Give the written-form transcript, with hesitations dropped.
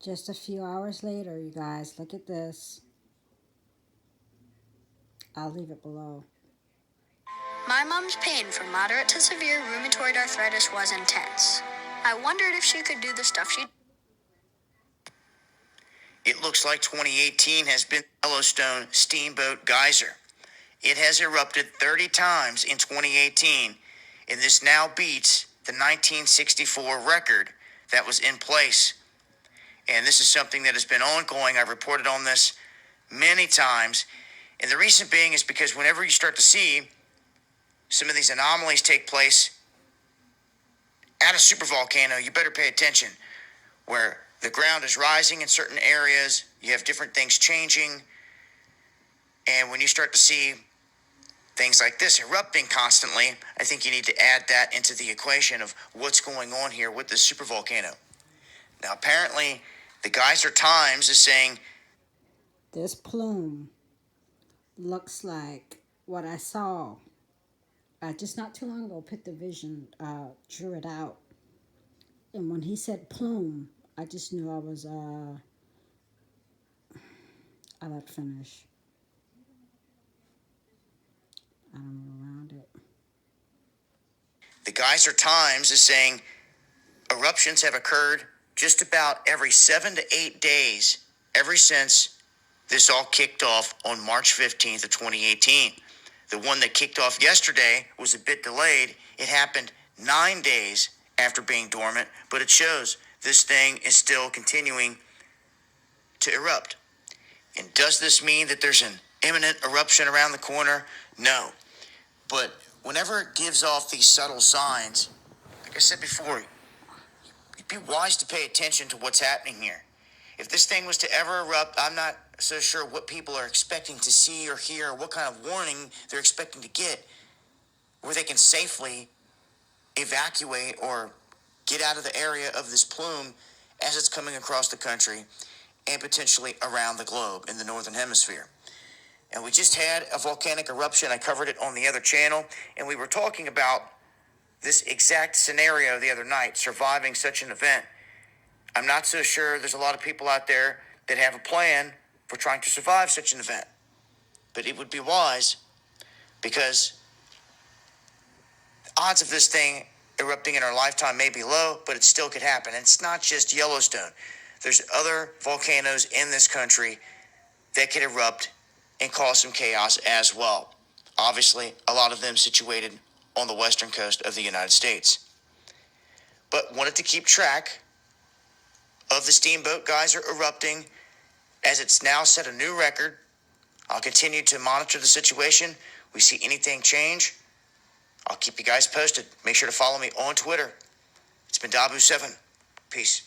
Just a few hours later, you guys, look at this. I'll leave it below. My mom's pain from moderate to severe rheumatoid arthritis was intense. I wondered if she could do the stuff she... It looks like 2018 has been Yellowstone Steamboat Geyser. It has erupted 30 times in 2018, and this now beats the 1964 record that was in place. And this is something that has been ongoing. I've reported on this many times. And the reason being is because whenever you start to see some of these anomalies take place at a supervolcano, you better pay attention. Where the ground is rising in certain areas, you have different things changing. And when you start to see things like this erupting constantly, I think you need to add that into the equation of what's going on here with this supervolcano. Now, apparently, the Geyser Times is saying this plume looks like what I saw. Just not too long ago, put the vision, drew it out. And when he said plume, I just knew I was, I let finish. I don't know around it. The Geyser Times is saying eruptions have occurred just about every 7 to 8 days ever since this all kicked off on March 15th of 2018. The one that kicked off yesterday was a bit delayed. It happened 9 days after being dormant, but it shows this thing is still continuing to erupt. And does this mean that there's an imminent eruption around the corner? No. But whenever it gives off these subtle signs, like I said before, you'd be wise to pay attention to what's happening here. If this thing was to ever erupt, I'm not so sure what people are expecting to see or hear, or what kind of warning they're expecting to get, where they can safely evacuate or get out of the area of this plume as it's coming across the country and potentially around the globe in the northern hemisphere. And we just had a volcanic eruption. I covered it on the other channel, and we were talking about this exact scenario the other night, surviving such an event. I'm not so sure there's a lot of people out there that have a plan for trying to survive such an event. But it would be wise, because the odds of this thing erupting in our lifetime may be low, but it still could happen. And it's not just Yellowstone. There's other volcanoes in this country that could erupt and cause some chaos as well. Obviously, a lot of them situated on the western coast of the United States. But wanted to keep track of the Steamboat Geyser erupting as it's now set a new record. I'll continue to monitor the situation. We see anything change, I'll keep you guys posted. Make sure to follow me on Twitter. It's been Dabu7. Peace.